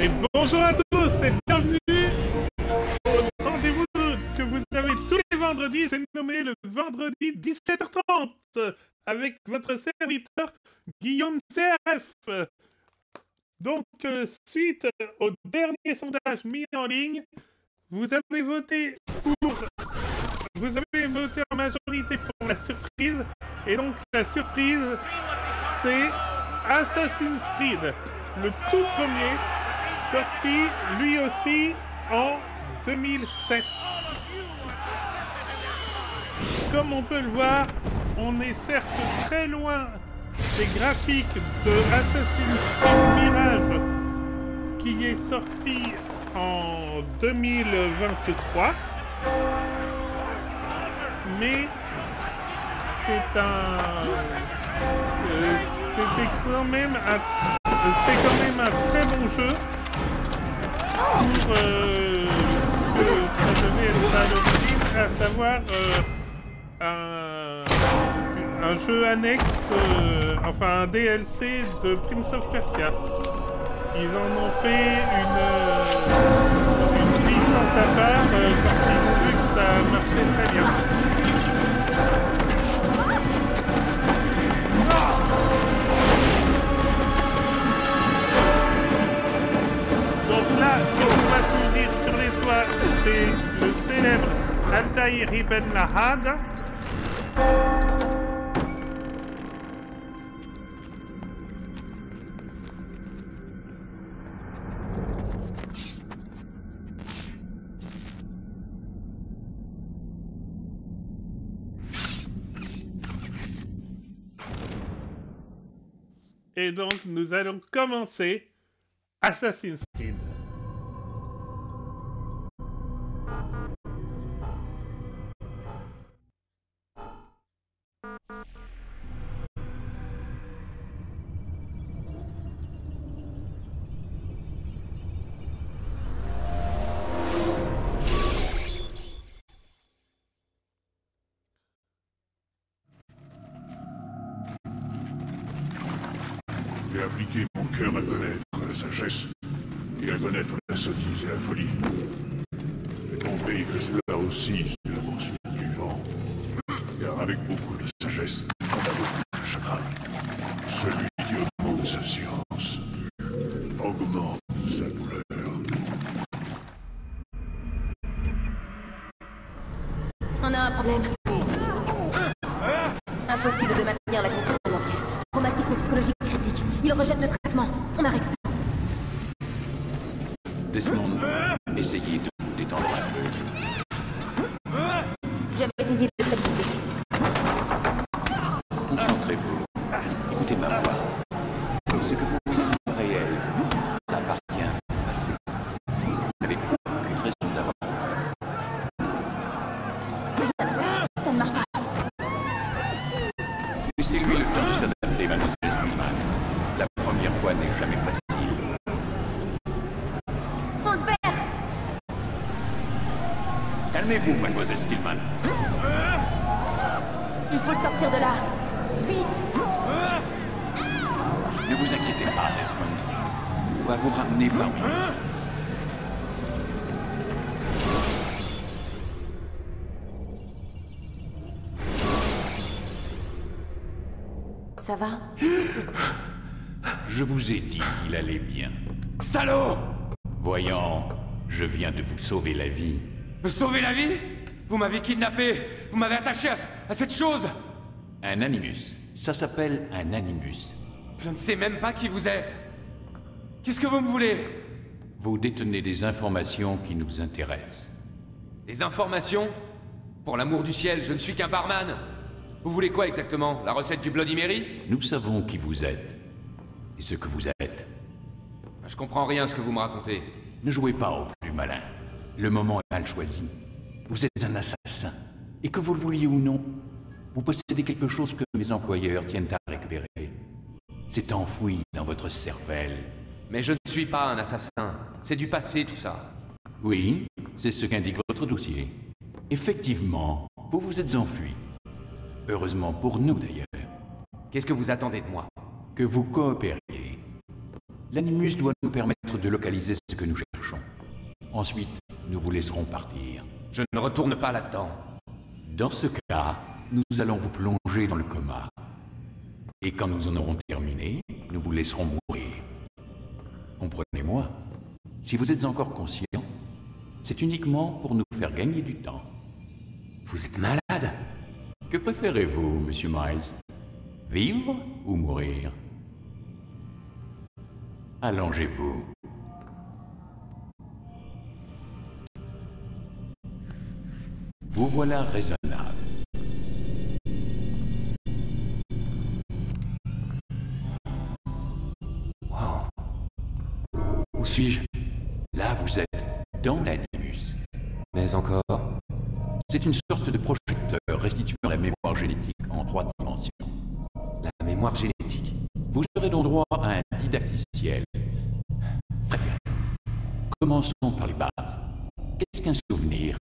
Et bonjour à tous et bienvenue au rendez-vous que vous avez tous les vendredis, j'ai nommé le vendredi 17h30 avec votre serviteur Guillaume CRF. Donc, suite au dernier sondage mis en ligne, vous avez voté en majorité pour la surprise, et donc la surprise, c'est Assassin's Creed, le tout premier, sorti lui aussi en 2007. Comme on peut le voir, on est certes très loin des graphiques de Assassin's Creed Mirage qui est sorti en 2023, mais c'est quand même un très bon jeu pour ce que ça devait être à l'origine, à savoir un jeu annexe, enfin un DLC de Prince of Persia. Ils en ont fait une licence à part quand ils ont vu que ça marchait très bien. Donc là, si on va courir sur les toits, c'est le célèbre Altaïr Ibn Lahad. Et donc, nous allons commencer Assassin's Creed. J'ai appliqué mon cœur à connaître la sagesse et à connaître la sottise et la folie. J'ai compris que cela aussi, c'est la poursuite du vent. Car avec beaucoup de sagesse, on a beaucoup de chagrin. Celui qui augmente sa science augmente sa douleur. On a un problème. Impossible de maintenir la connexion bancaire. Traumatisme psychologique critique. Il rejette le traitement. On arrête. Desmond, essayez de vous détendre un peu. J'avais essayé de stabiliser. Concentrez-vous. Écoutez ma voix. Ce que vous voyez est réel. Ça appartient au passé. Vous n'avez aucune raison d'avoir. Ça ne marche pas. Laissez-lui le temps de s'adapter, mademoiselle Stillman. La première fois n'est jamais facile. On le perd. Calmez-vous, mademoiselle Stillman. Il faut le sortir de là. Vite. Ne vous inquiétez pas, Desmond. On va vous ramener parmi nous. Ça va? Je vous ai dit qu'il allait bien. Salaud! Voyons, je viens de vous sauver la vie. Me sauver la vie? Vous m'avez kidnappé! Vous m'avez attaché à cette chose! Un animus. Ça s'appelle un animus. Je ne sais même pas qui vous êtes. Qu'est-ce que vous me voulez? Vous détenez des informations qui nous intéressent. Des informations? Pour l'amour du ciel, je ne suis qu'un barman. Vous voulez quoi exactement? La recette du Bloody Mary? Nous savons qui vous êtes. Et ce que vous êtes. Je comprends rien à ce que vous me racontez. Ne jouez pas au plus malin. Le moment est mal choisi. Vous êtes un assassin. Et que vous le vouliez ou non, vous possédez quelque chose que mes employeurs tiennent à récupérer. C'est enfoui dans votre cervelle. Mais je ne suis pas un assassin. C'est du passé, tout ça. Oui, c'est ce qu'indique votre dossier. Effectivement, vous vous êtes enfui. Heureusement pour nous, d'ailleurs. Qu'est-ce que vous attendez de moi? Que vous coopériez. L'animus doit nous permettre de localiser ce que nous cherchons. Ensuite, nous vous laisserons partir. Je ne retourne pas là-dedans. Dans ce cas, nous allons vous plonger dans le coma. Et quand nous en aurons terminé, nous vous laisserons mourir. Comprenez-moi, si vous êtes encore conscient, c'est uniquement pour nous faire gagner du temps. Vous êtes malade? Que préférez-vous, Monsieur Miles? Vivre ou mourir? Allongez-vous. Vous voilà raisonnable. Wow. Où suis-je? Là, vous êtes dans l'animus. Mais encore... C'est une sorte de projecteur restituant la mémoire génétique en 3 dimensions. La mémoire génétique. Vous aurez donc droit à un didacticiel. Très bien. Commençons par les bases. Qu'est-ce qu'un souvenir,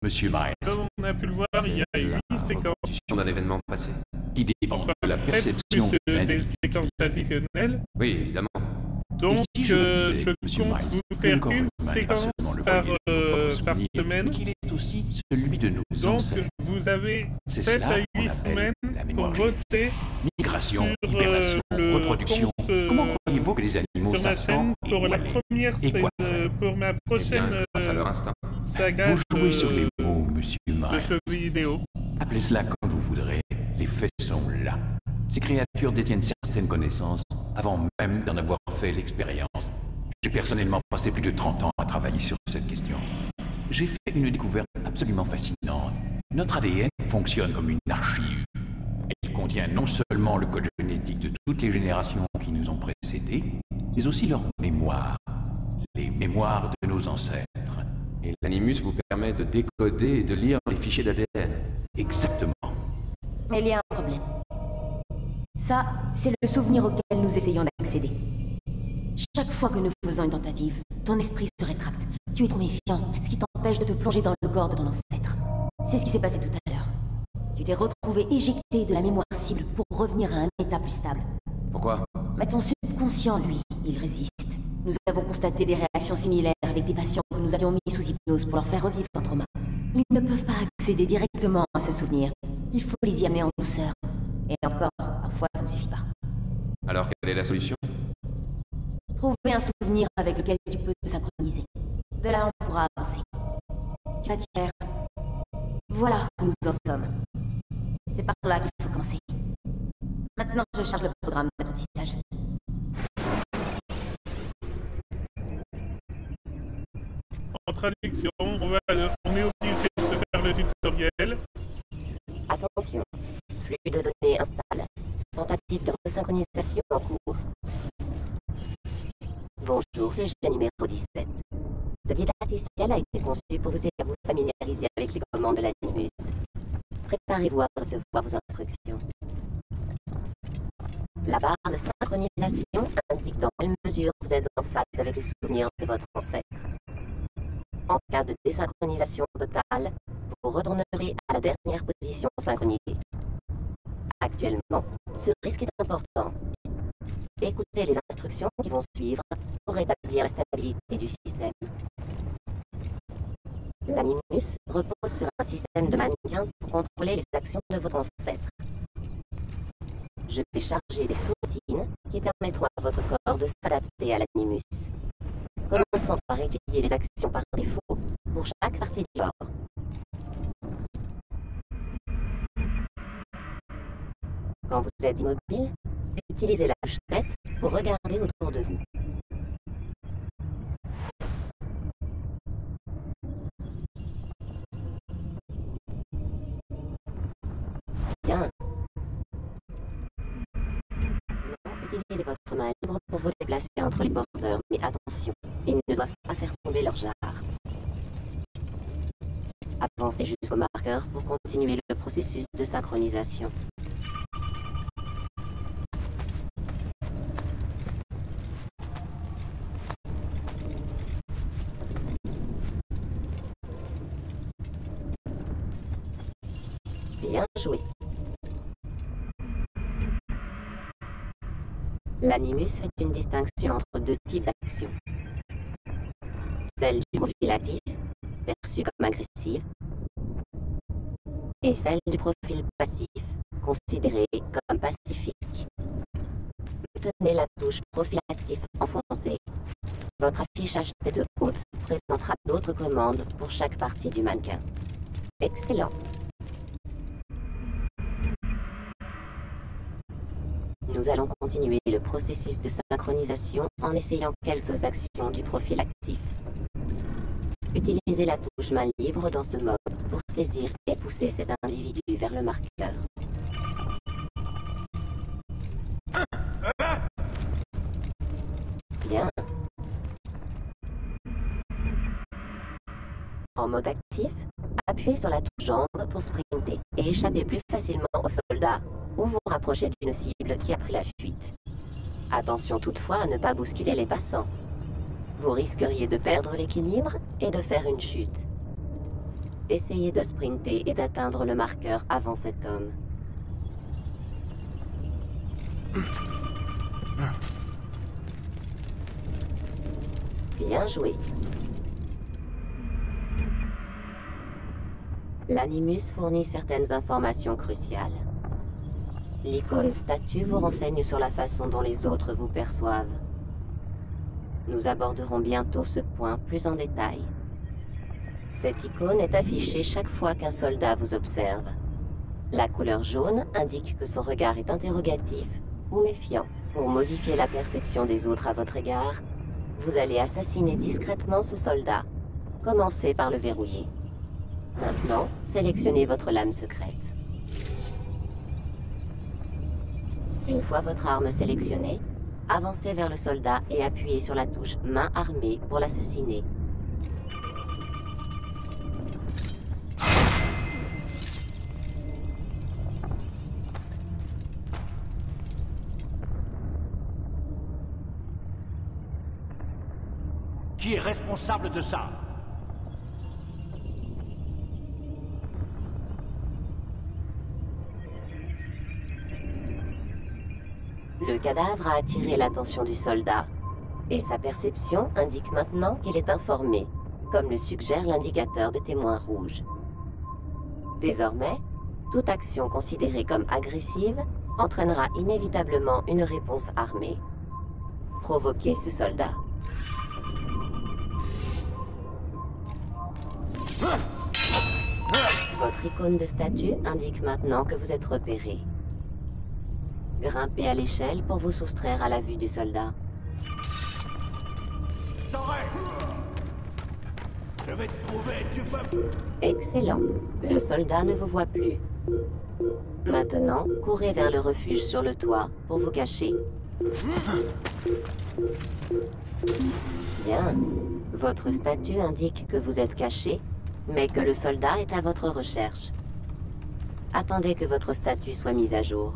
Monsieur Miles? Comme on a pu le voir, il y a 8 séquences. Reconstitution d'un événement passé. Qui dépend Enfin, de la 7 perception plus de des l'individu. séquences additionnelles. Oui, évidemment. Donc, Et si je vous disais, je Monsieur compte Miles, vous que faire le corps une humain n'est pas séquence seulement le par, voilier de nos propres par souvenirs, semaine. mais qu'il est aussi celui de nos Donc, ancêtres. vous avez C'est 7 cela à qu'on 8 appelle semaines la pour mémoire génétique. voter Migration, sur libération, le reproduction. compte, Comment croyez-vous que les animaux sur ma savent chaîne quand et pour où la aller? première Et quoi pour ma Eh bien, prochaine grâce à leur instinct. saga Vous jouez sur les mots, Monsieur de Miles. jeux vidéo. Appelez cela comme vous voudrez, les faits sont là. Ces créatures détiennent certaines connaissances avant même d'en avoir fait l'expérience. J'ai personnellement passé plus de 30 ans à travailler sur cette question. J'ai fait une découverte absolument fascinante. Notre ADN fonctionne comme une archive. Elle contient non seulement le code génétique de toutes les générations qui nous ont précédés, mais aussi leur mémoire. Les mémoires de nos ancêtres. Et l'animus vous permet de décoder et de lire les fichiers d'ADN. Exactement. Mais il y a un problème. Ça, c'est le souvenir auquel nous essayons d'accéder. Chaque fois que nous faisons une tentative, ton esprit se rétracte. Tu es trop méfiant, ce qui t'empêche de te plonger dans le corps de ton ancêtre. C'est ce qui s'est passé tout à l'heure. Tu t'es retrouvé éjecté de la mémoire cible pour revenir à un état plus stable. Pourquoi? Mais ton subconscient, lui, il résiste. Nous avons constaté des réactions similaires avec des patients que nous avions mis sous hypnose pour leur faire revivre un trauma. Ils ne peuvent pas accéder directement à ce souvenir. Il faut les y amener en douceur. Et encore, parfois, ça ne suffit pas. Alors, quelle est la solution? Trouver un souvenir avec lequel tu peux te synchroniser. De là, on pourra avancer. Tu vas t'y faire. Voilà où nous en sommes. C'est par là qu'il faut commencer. Maintenant, je charge le programme d'apprentissage. En traduction, on est obligé de se faire le tutoriel. Attention, flux de données instable. Tentative de resynchronisation en cours. Bonjour, c'est Génie numéro 17. Ce didacticiel a été conçu pour vous aider à vous familiariser avec les commandes de l'animus. Préparez-vous à recevoir vos instructions. La barre de synchronisation indique dans quelle mesure vous êtes en phase avec les souvenirs de votre ancêtre. En cas de désynchronisation totale, vous retournerez à la dernière position synchronisée. Actuellement, ce risque est important. Écoutez les instructions qui vont suivre pour rétablir la stabilité du système. L'animus repose sur un système de mannequin pour contrôler les actions de votre ancêtre. Je vais charger des sous-routines qui permettront à votre corps de s'adapter à l'animus. Commençons par étudier les actions par défaut pour chaque partie du corps. Quand vous êtes immobile, utilisez la touche-tête pour regarder autour de vous. Bien. Utilisez votre main libre pour vous déplacer entre les bordeurs, mais attention, ils ne doivent pas faire tomber leur jarre. Avancez jusqu'au marqueur pour continuer le processus de synchronisation. Bien joué. L'animus fait une distinction entre deux types d'actions. Celle du profil actif, perçue comme agressive, et celle du profil passif, considéré comme pacifique. Tenez la touche profil actif enfoncée. Votre affichage tête haute présentera d'autres commandes pour chaque partie du mannequin. Excellent. Nous allons continuer le processus de synchronisation en essayant quelques actions du profil actif. Utilisez la touche main libre dans ce mode pour saisir et pousser cet individu vers le marqueur. Bien. En mode actif, appuyez sur la touche jambe pour sprinter et échapper plus facilement aux soldats ou vous rapprocher d'une cible qui a pris la fuite. Attention toutefois à ne pas bousculer les passants. Vous risqueriez de perdre l'équilibre et de faire une chute. Essayez de sprinter et d'atteindre le marqueur avant cet homme. Bien joué. L'animus fournit certaines informations cruciales. L'icône statue vous renseigne sur la façon dont les autres vous perçoivent. Nous aborderons bientôt ce point plus en détail. Cette icône est affichée chaque fois qu'un soldat vous observe. La couleur jaune indique que son regard est interrogatif ou méfiant. Pour modifier la perception des autres à votre égard, vous allez assassiner discrètement ce soldat. Commencez par le verrouiller. Maintenant, sélectionnez votre lame secrète. Une fois votre arme sélectionnée, avancez vers le soldat et appuyez sur la touche main armée pour l'assassiner. Qui est responsable de ça? Le cadavre a attiré l'attention du soldat, et sa perception indique maintenant qu'il est informé, comme le suggère l'indicateur de témoin rouge. Désormais, toute action considérée comme agressive entraînera inévitablement une réponse armée. Provoquez ce soldat. Votre icône de statue indique maintenant que vous êtes repéré. Grimpez à l'échelle pour vous soustraire à la vue du soldat. Je vais te trouver, tu peux... Excellent. Le soldat ne vous voit plus. Maintenant, courez vers le refuge sur le toit pour vous cacher. Bien. Votre statut indique que vous êtes caché, mais que le soldat est à votre recherche. Attendez que votre statut soit mis à jour.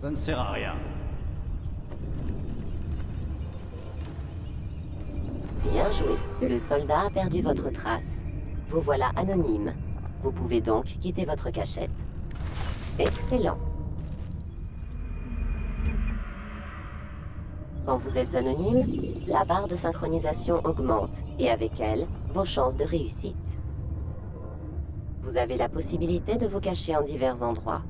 Ça ne sert à rien. Bien joué. Le soldat a perdu votre trace. Vous voilà anonyme. Vous pouvez donc quitter votre cachette. Excellent. Quand vous êtes anonyme, la barre de synchronisation augmente et avec elle, vos chances de réussite. Vous avez la possibilité de vous cacher en divers endroits.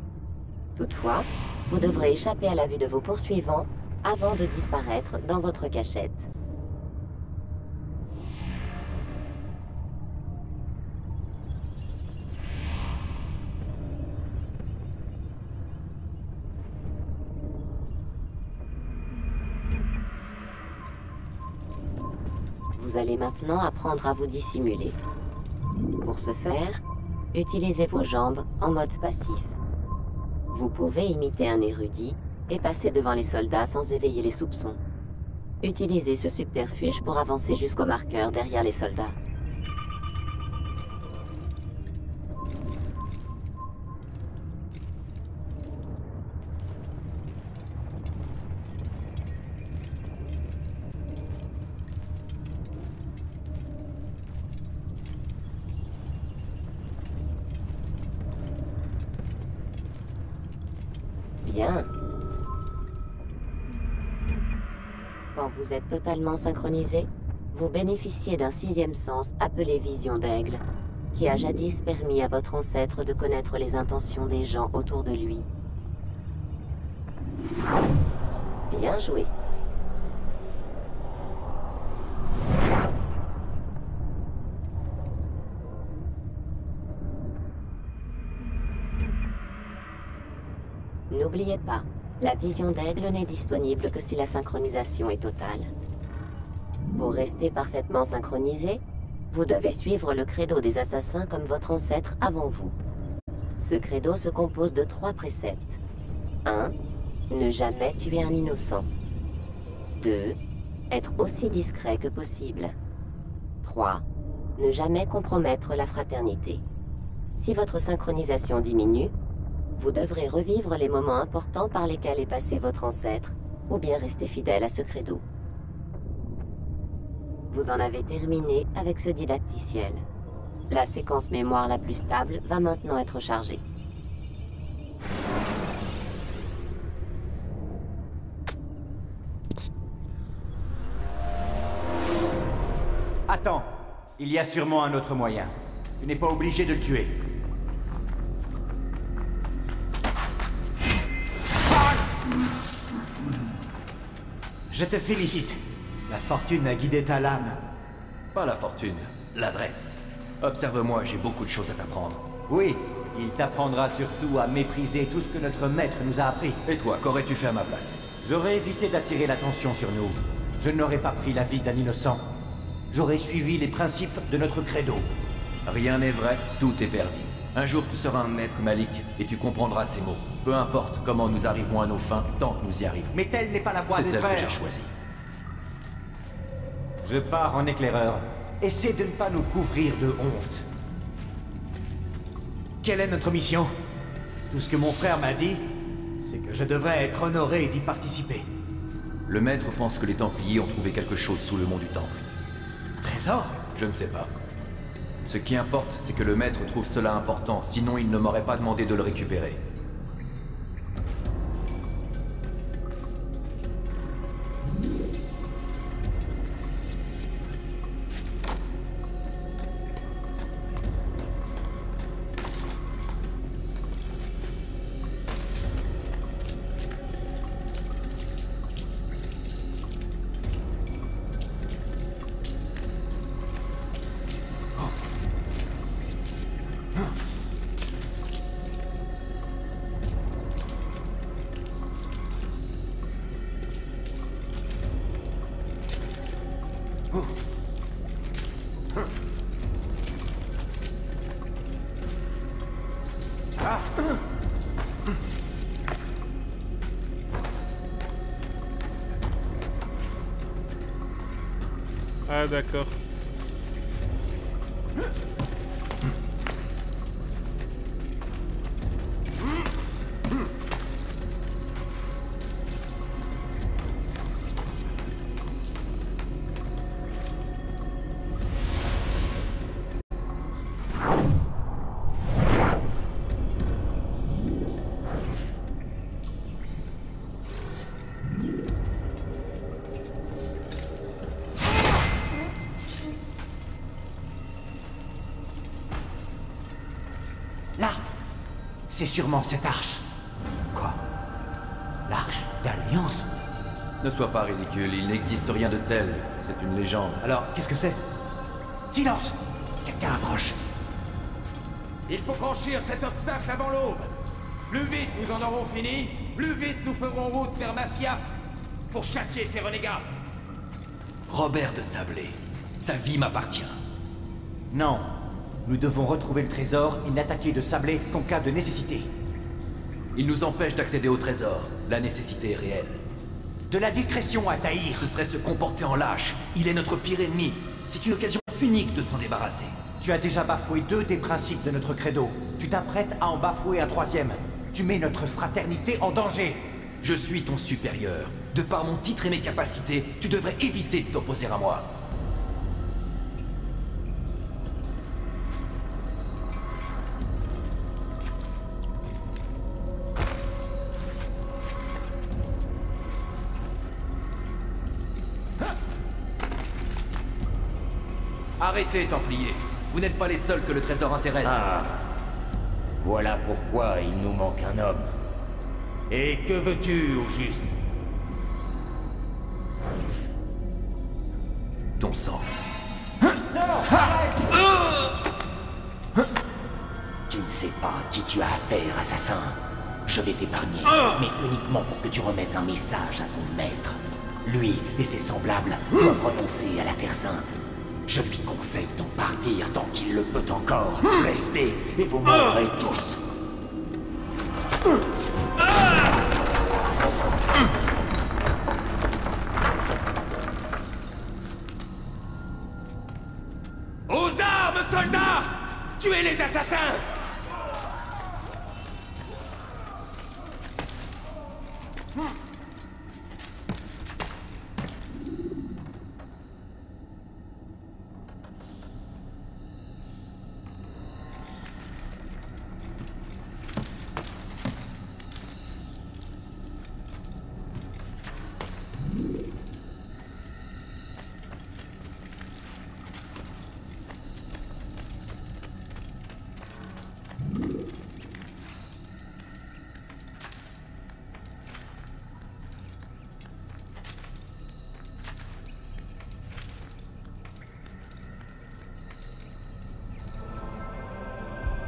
Toutefois, vous devrez échapper à la vue de vos poursuivants avant de disparaître dans votre cachette. Vous allez maintenant apprendre à vous dissimuler. Pour ce faire, utilisez vos jambes en mode passif. Vous pouvez imiter un érudit et passer devant les soldats sans éveiller les soupçons. Utilisez ce subterfuge pour avancer jusqu'au marqueur derrière les soldats. Bien. Quand vous êtes totalement synchronisé, vous bénéficiez d'un sixième sens appelé Vision d'Aigle, qui a jadis permis à votre ancêtre de connaître les intentions des gens autour de lui. Bien joué. N'oubliez pas, la vision d'Aigle n'est disponible que si la synchronisation est totale. Pour rester parfaitement synchronisé, vous devez suivre le credo des assassins comme votre ancêtre avant vous. Ce credo se compose de 3 préceptes. 1. Ne jamais tuer un innocent. 2. Être aussi discret que possible. 3. Ne jamais compromettre la fraternité. Si votre synchronisation diminue, vous devrez revivre les moments importants par lesquels est passé votre ancêtre, ou bien rester fidèle à ce credo. Vous en avez terminé avec ce didacticiel. La séquence mémoire la plus stable va maintenant être chargée. Attends, il y a sûrement un autre moyen. Tu n'es pas obligé de le tuer. Je te félicite. La fortune a guidé ta lame. Pas la fortune, l'adresse. Observe-moi, j'ai beaucoup de choses à t'apprendre. Oui, il t'apprendra surtout à mépriser tout ce que notre maître nous a appris. Et toi, qu'aurais-tu fait à ma place? J'aurais évité d'attirer l'attention sur nous. Je n'aurais pas pris la vie d'un innocent. J'aurais suivi les principes de notre credo. Rien n'est vrai, tout est permis. Un jour, tu seras un maître Malik, et tu comprendras ces mots. Peu importe comment nous arrivons à nos fins, tant que nous y arrivons. Mais telle n'est pas la voie des C'est celle que frères. j'ai choisie. Je pars en éclaireur. Essaie de ne pas nous couvrir de honte. Quelle est notre mission? Tout ce que mon frère m'a dit, c'est que je devrais être honoré d'y participer. Le maître pense que les Templiers ont trouvé quelque chose sous le mont du Temple. Un trésor? Je ne sais pas. Ce qui importe, c'est que le maître trouve cela important, sinon il ne m'aurait pas demandé de le récupérer. Ah d'accord. Là, c'est sûrement cette arche. Quoi? L'arche d'Alliance? Ne sois pas ridicule, il n'existe rien de tel. C'est une légende. Alors, qu'est-ce que c'est? Silence! Quelqu'un approche. Il faut franchir cet obstacle avant l'aube. Plus vite nous en aurons fini, plus vite nous ferons route vers Masyaf pour châtier ces renégats. Robert de Sablé, sa vie m'appartient. Non. Nous devons retrouver le trésor et n'attaquer de Sablé qu'en cas de nécessité. Il nous empêche d'accéder au trésor. La nécessité est réelle. De la discrétion à Tahir. Ce serait se comporter en lâche. Il est notre pire ennemi. C'est une occasion unique de s'en débarrasser. Tu as déjà bafoué 2 des principes de notre credo. Tu t'apprêtes à en bafouer un 3e. Tu mets notre fraternité en danger. Je suis ton supérieur. De par mon titre et mes capacités, tu devrais éviter de t'opposer à moi. Arrêtez, Templiers. Vous n'êtes pas les seuls que le trésor intéresse. Ah. Voilà pourquoi il nous manque un homme. Et que veux-tu, au juste? Ton sang. Tu ne sais pas à qui tu as affaire, assassin. Je vais t'épargner, mais uniquement pour que tu remettes un message à ton maître. Lui et ses semblables doivent renoncer à la Terre Sainte. Je lui conseille d'en partir tant qu'il le peut encore. Restez et vous mourrez tous. Aux armes, soldats! Tuez les assassins!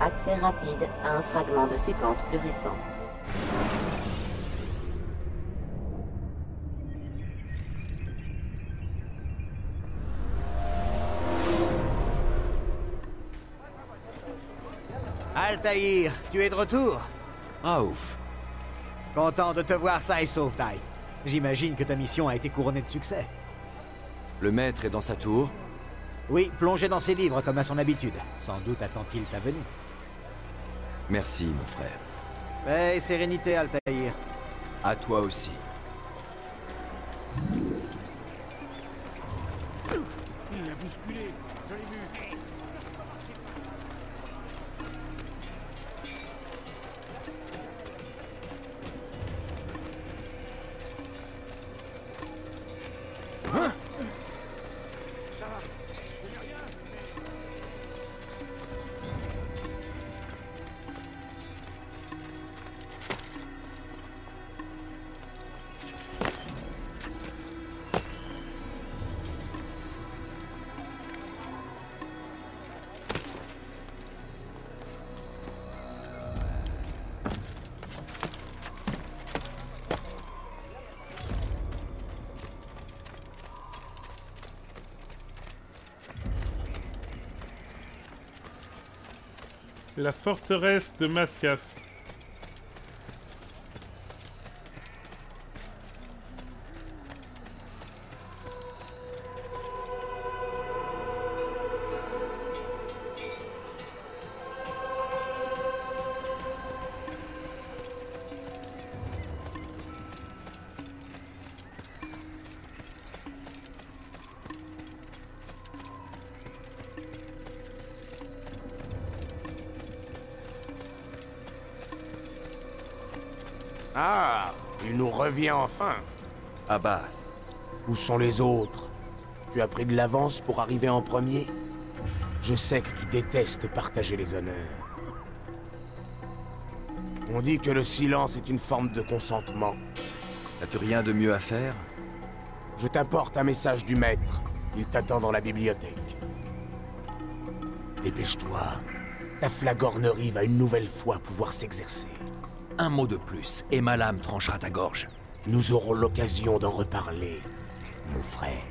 Accès rapide à un fragment de séquence plus récent. Altaïr, tu es de retour? Raouf. Content de te voir sain et sauf, Tai. J'imagine que ta mission a été couronnée de succès. Le maître est dans sa tour. Oui, plongé dans ses livres comme à son habitude. Sans doute attend-il ta venue. Merci, mon frère. Paix et sérénité, Altaïr. À toi aussi. Il l'a bousculé, je l'ai vu. Hein? Ça va, je n'ai rien. La forteresse de Masyaf. Ah, il nous revient enfin. Abbas. Où sont les autres? Tu as pris de l'avance pour arriver en premier? Je sais que tu détestes partager les honneurs. On dit que le silence est une forme de consentement. N'as-tu rien de mieux à faire? Je t'apporte un message du maître. Il t'attend dans la bibliothèque. Dépêche-toi. Ta flagornerie va une nouvelle fois pouvoir s'exercer. Un mot de plus, et ma lame tranchera ta gorge. Nous aurons l'occasion d'en reparler, mon frère.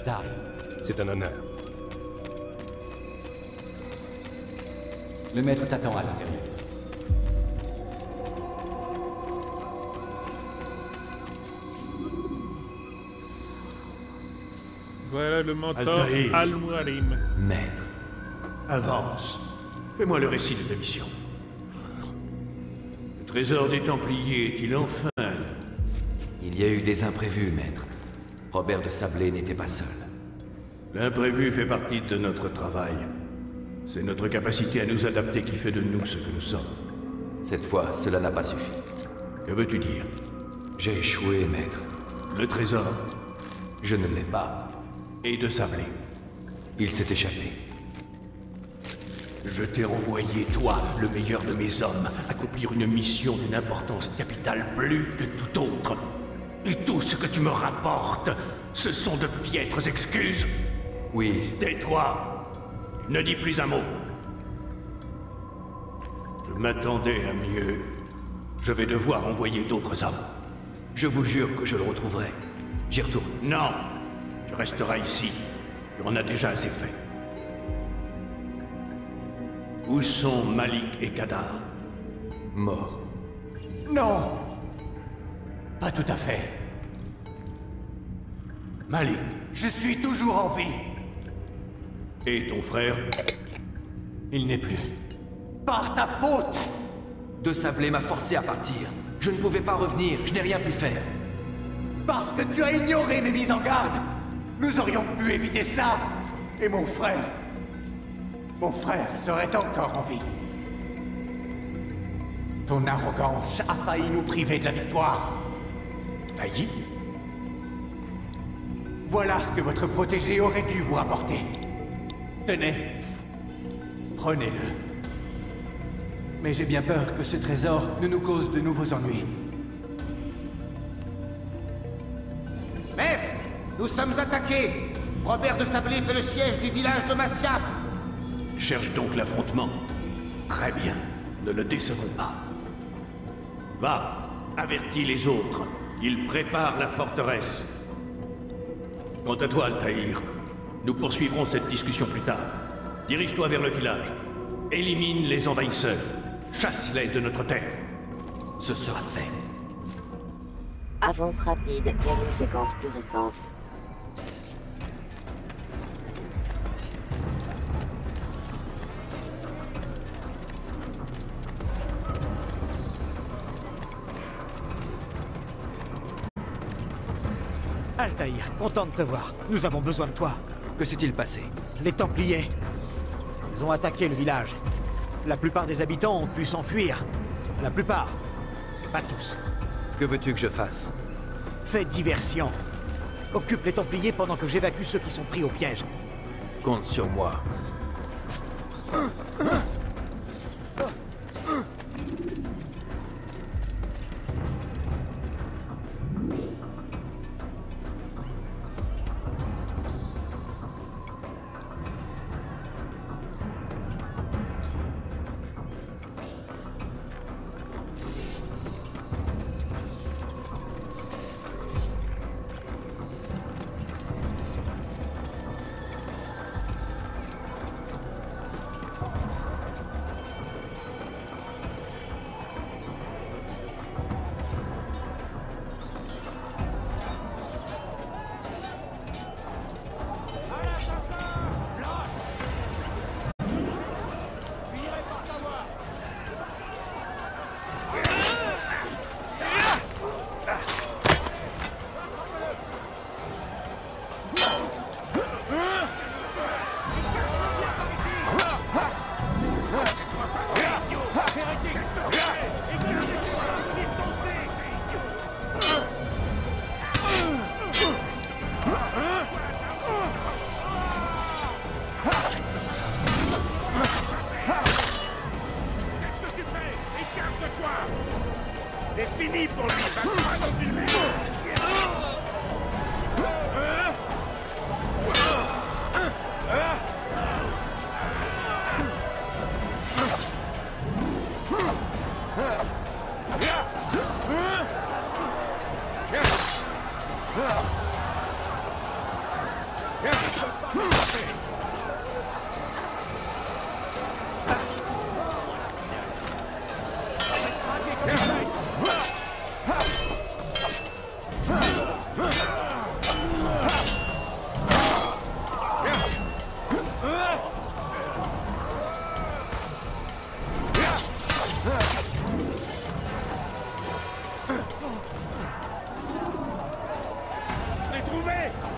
Dari. C'est un honneur. Le maître t'attend à l'intérieur. Voilà le mentor Altaïr. Al-Mualim. Maître. Avance. Fais-moi le récit de ta mission. Le trésor des Templiers est-il enfin? Il y a eu des imprévus, maître. Robert de Sablé n'était pas seul. L'imprévu fait partie de notre travail. C'est notre capacité à nous adapter qui fait de nous ce que nous sommes. Cette fois, cela n'a pas suffi. Que veux-tu dire? J'ai échoué, maître. Le trésor? Je ne l'ai pas. Et de Sablé? Il s'est échappé. Je t'ai envoyé, toi, le meilleur de mes hommes, accomplir une mission d'une importance capitale plus que tout autre. Et tout ce que tu me rapportes, ce sont de piètres excuses. Oui. Tais-toi. Ne dis plus un mot. Je m'attendais à mieux. Je vais devoir envoyer d'autres hommes. Je vous jure que je le retrouverai. J'y retourne. Non. Tu resteras ici. Tu en as déjà assez fait. Où sont Malik et Kadar? Morts. Non! Pas tout à fait. Malik. Je suis toujours en vie. Et ton frère? Il n'est plus. Par ta faute! De Sablé m'a forcé à partir. Je ne pouvais pas revenir, je n'ai rien pu faire. Parce que tu as ignoré mes mises en garde! Nous aurions pu éviter cela! Et mon frère serait encore en vie. Ton arrogance a failli nous priver de la victoire. Failli? Voilà ce que votre protégé aurait dû vous rapporter. Tenez. Prenez-le. Mais j'ai bien peur que ce trésor ne nous cause de nouveaux ennuis. Maître, nous sommes attaqués. Robert de Sablé fait le siège du village de Masyaf. Cherche donc l'affrontement. Très bien. Ne le décevons pas. Va, avertis les autres. Ils préparent la forteresse. Quant à toi, Altaïr, nous poursuivrons cette discussion plus tard. Dirige-toi vers le village. Élimine les envahisseurs. Chasse-les de notre terre. Ce sera fait. Avance rapide vers une séquence plus récente. Altaïr, content de te voir. Nous avons besoin de toi. Que s'est-il passé? Les Templiers. Ils ont attaqué le village. La plupart des habitants ont pu s'enfuir. La plupart. Mais pas tous. Que veux-tu que je fasse? Fais diversion. Occupe les Templiers pendant que j'évacue ceux qui sont pris au piège. Compte sur moi. C'est fini pour lui, va dans une mur.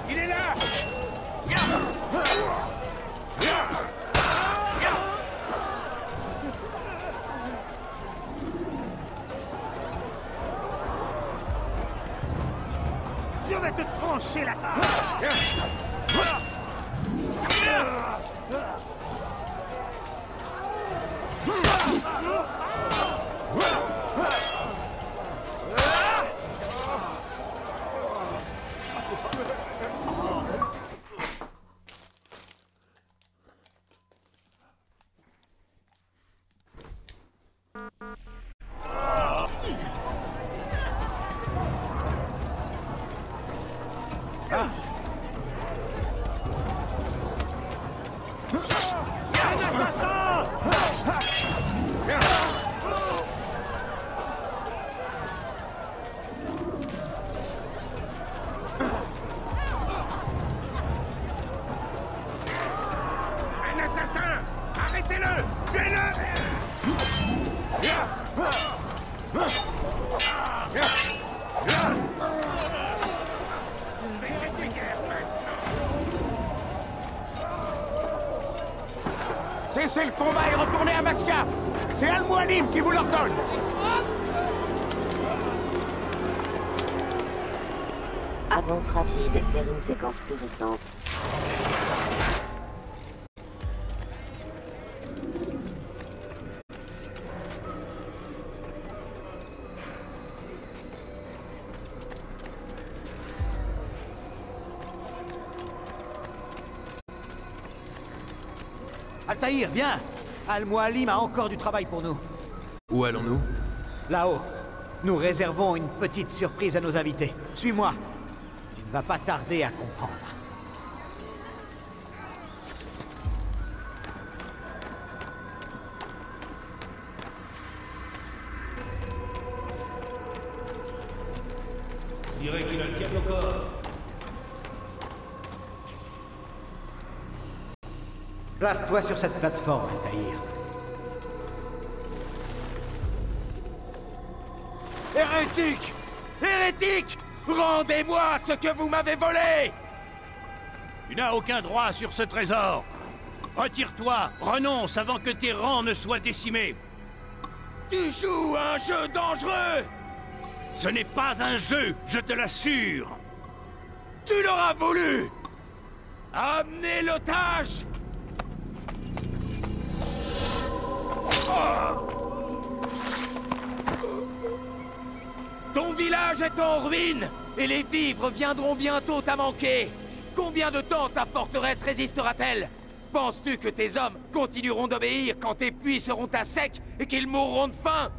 Il est là! Un assassin! Arrêtez-le! Tuez-le! Cessez le combat et retournez à Masyaf! C'est Al-Mualim qui vous l'ordonne! Avance rapide vers une séquence plus récente. Altaïr, viens! Al-Mualim a encore du travail pour nous. Où allons-nous? Là-haut. Nous réservons une petite surprise à nos invités. Suis-moi. Tu ne vas pas tarder à comprendre. Je dirais qu'il a le diable au corps. Place-toi sur cette plateforme, Altaïr. Hérétique! Hérétique! Rendez-moi ce que vous m'avez volé! Tu n'as aucun droit sur ce trésor. Retire-toi, renonce avant que tes rangs ne soient décimés. Tu joues à un jeu dangereux! Ce n'est pas un jeu, je te l'assure. Tu l'auras voulu! Amenez l'otage! Ton village est en ruine, et les vivres viendront bientôt à manquer. Combien de temps ta forteresse résistera-t-elle? Penses-tu que tes hommes continueront d'obéir quand tes puits seront à sec et qu'ils mourront de faim?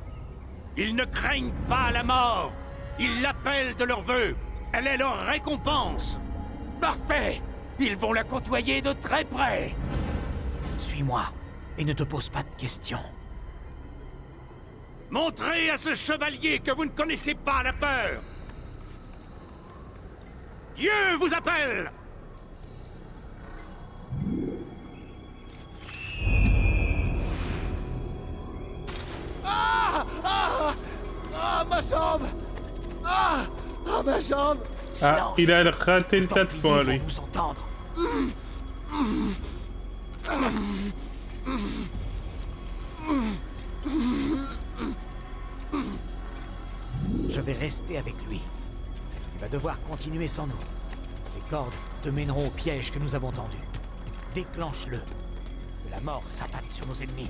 Ils ne craignent pas la mort. Ils l'appellent de leur vœu. Elle est leur récompense. Parfait! Ils vont la côtoyer de très près. Suis-moi, et ne te pose pas de questions. Montrez à ce chevalier que vous ne connaissez pas la peur. Dieu vous appelle! Ah! Ah! Ah, ma jambe! Ah! Ah, ma jambe! Ah, il a raté le tas de fois, lui. Vous entendre. Je vais rester avec lui. Il va devoir continuer sans nous. Ces cordes te mèneront au piège que nous avons tendu. Déclenche-le. Que la mort s'abatte sur nos ennemis.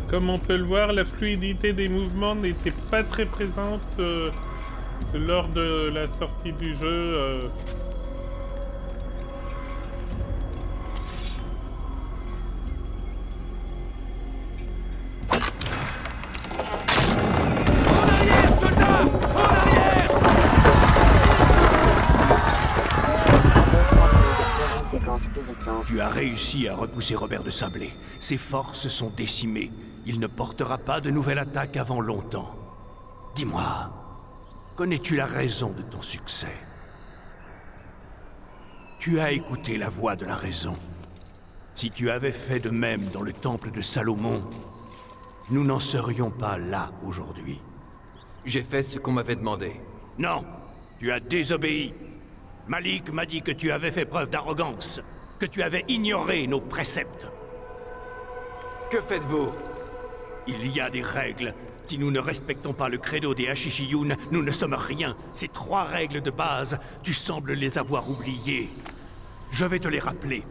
Comme on peut le voir, la fluidité des mouvements n'était pas très présente lors de la sortie du jeu. Tu as réussi à repousser Robert de Sablé. Ses forces sont décimées. Il ne portera pas de nouvelle attaque avant longtemps. Dis-moi, connais-tu la raison de ton succès? Tu as écouté la voix de la raison. Si tu avais fait de même dans le temple de Salomon, nous n'en serions pas là aujourd'hui. J'ai fait ce qu'on m'avait demandé. Non, tu as désobéi. Malik m'a dit que tu avais fait preuve d'arrogance, que tu avais ignoré nos préceptes. Que faites-vous? Il y a des règles. Si nous ne respectons pas le credo des Ashishiyun, nous ne sommes rien. Ces 3 règles de base, tu sembles les avoir oubliées. Je vais te les rappeler.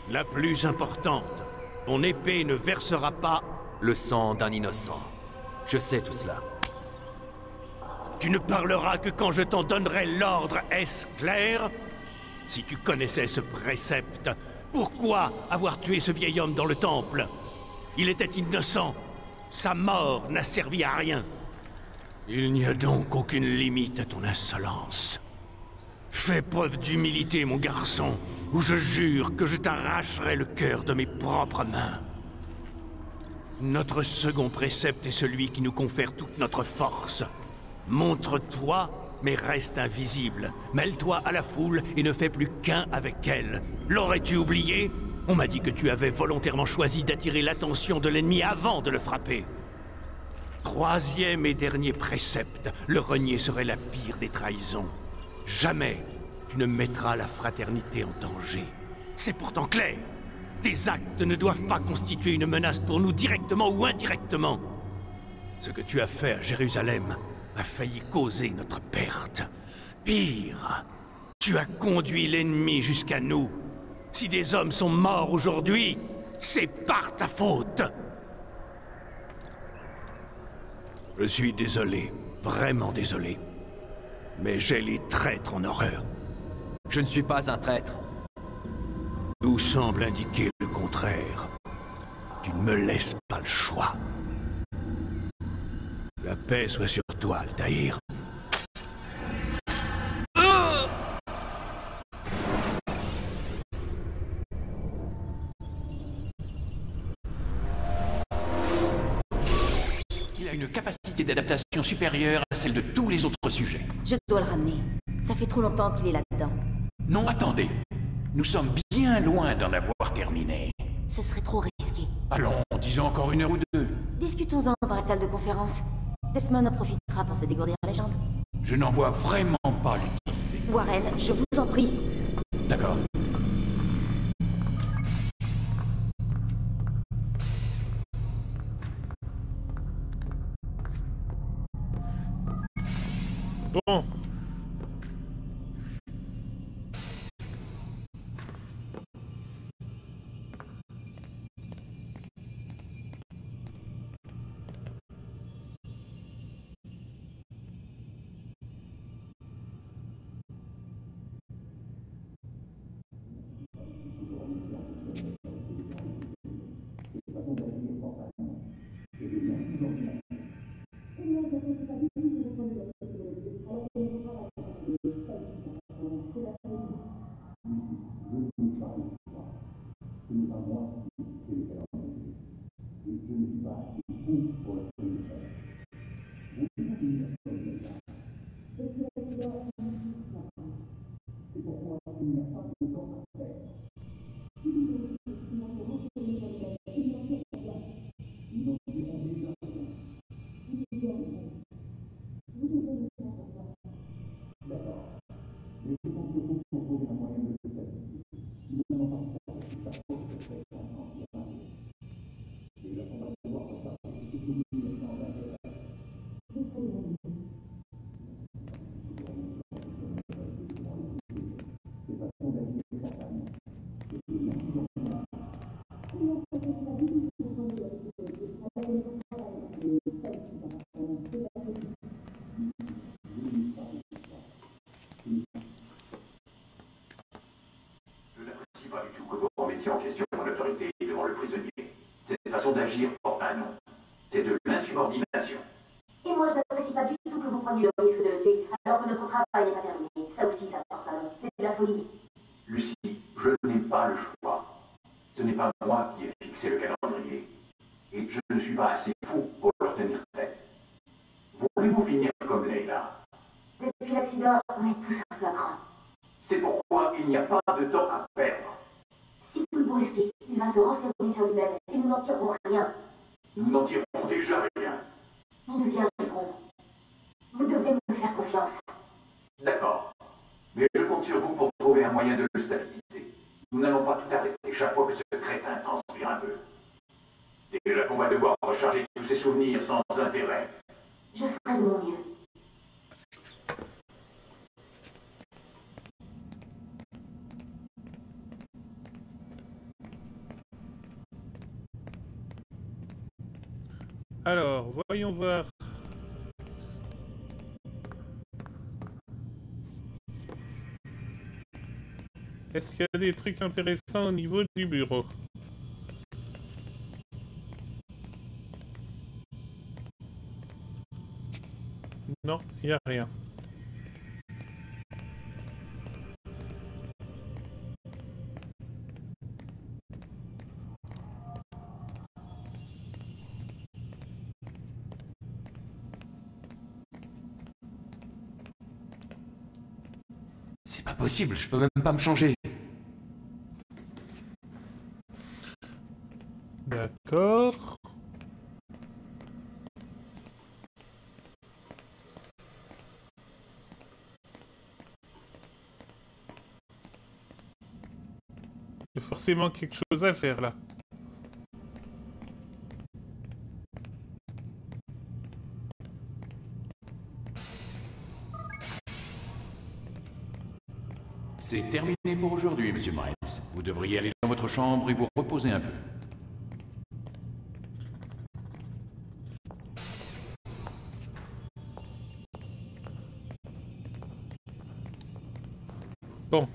La plus importante, ton épée ne versera pas le sang d'un innocent. Je sais tout cela. Tu ne parleras que quand je t'en donnerai l'ordre, est-ce clair? Si tu connaissais ce précepte, pourquoi avoir tué ce vieil homme dans le temple? Il était innocent. Sa mort n'a servi à rien. Il n'y a donc aucune limite à ton insolence. Fais preuve d'humilité, mon garçon, ou je jure que je t'arracherai le cœur de mes propres mains. Notre second précepte est celui qui nous confère toute notre force. Montre-toi, mais reste invisible. Mêle-toi à la foule et ne fais plus qu'un avec elle. L'aurais-tu oublié? On m'a dit que tu avais volontairement choisi d'attirer l'attention de l'ennemi avant de le frapper. 3e et dernier précepte, le renier serait la pire des trahisons. Jamais tu ne mettras la fraternité en danger. C'est pourtant clair. Tes actes ne doivent pas constituer une menace pour nous directement ou indirectement. Ce que tu as fait à Jérusalem a failli causer notre perte. Pire, tu as conduit l'ennemi jusqu'à nous. Si des hommes sont morts aujourd'hui, c'est par ta faute. Je suis désolé, vraiment désolé. Mais j'ai les traîtres en horreur. Je ne suis pas un traître. Tout semble indiquer le contraire. Tu ne me laisses pas le choix. La paix soit sur toi, Altaïr. Il a une capacité d'adaptation supérieure à celle de tous les autres sujets. Je dois le ramener. Ça fait trop longtemps qu'il est là-dedans. Non, attendez. Nous sommes bien loin d'en avoir terminé. Ce serait trop risqué. Allons, disons encore 1 heure ou 2. Discutons-en dans la salle de conférence. Desmond en profitera pour se dégourdir les jambes. Je n'en vois vraiment pas l'utilité. Warren, je vous en prie. D'accord. Bon. D'agir porte un nom. C'est de l'insubordination. Et moi, je n'apprécie pas du tout que vous preniez le risque de le tuer, alors que notre travail n'est pas terminé. Ça aussi, ça porte un nom. C'est de la folie. Lucie, je n'ai pas le choix. Ce n'est pas moi qui ai fixé le calendrier. Et je ne suis pas assez fou pour leur tenir tête. Voulez-vous finir comme Leila? Depuis l'accident, on est tous un peu à cran. C'est pourquoi il n'y a pas de temps à perdre. Si vous brusquer. Il va se renfermer sur lui-même et nous n'en tirerons rien. Nous n'en tirerons déjà rien. Nous y arriverons. Vous devez me faire confiance. D'accord. Mais je compte sur vous pour trouver un moyen de le stabiliser. Nous n'allons pas tout arrêter chaque fois que ce crétin transpire un peu. Déjà qu'on va devoir recharger tous ses souvenirs sans intérêt. Je ferai de mon mieux. Alors, voyons voir. Est-ce qu'il y a des trucs intéressants au niveau du bureau? Non, il n'y a rien. C'est pas possible, je peux même pas me changer. D'accord. Il y a forcément quelque chose à faire là. C'est terminé pour aujourd'hui, monsieur Miles. Vous devriez aller dans votre chambre et vous reposer un peu. Bon.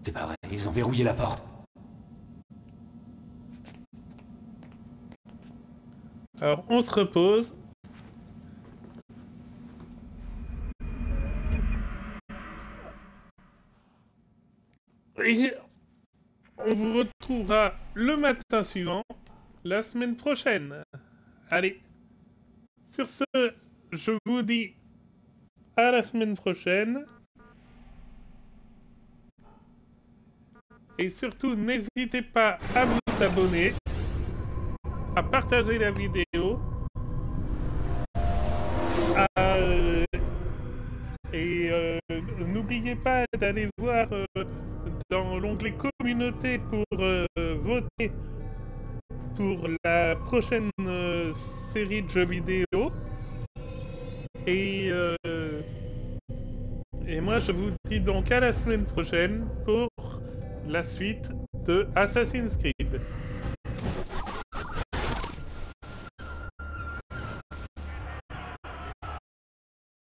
C'est pas vrai, ils ont verrouillé la porte. Alors, on se repose. Et on vous retrouvera le matin suivant, la semaine prochaine. Allez. Sur ce, je vous dis à la semaine prochaine. Et surtout, n'hésitez pas à vous abonner, à partager la vidéo, n'oubliez pas d'aller voir dans l'onglet communauté pour voter pour la prochaine série de jeux vidéo. Et moi je vous dis donc à la semaine prochaine pour la suite de Assassin's Creed.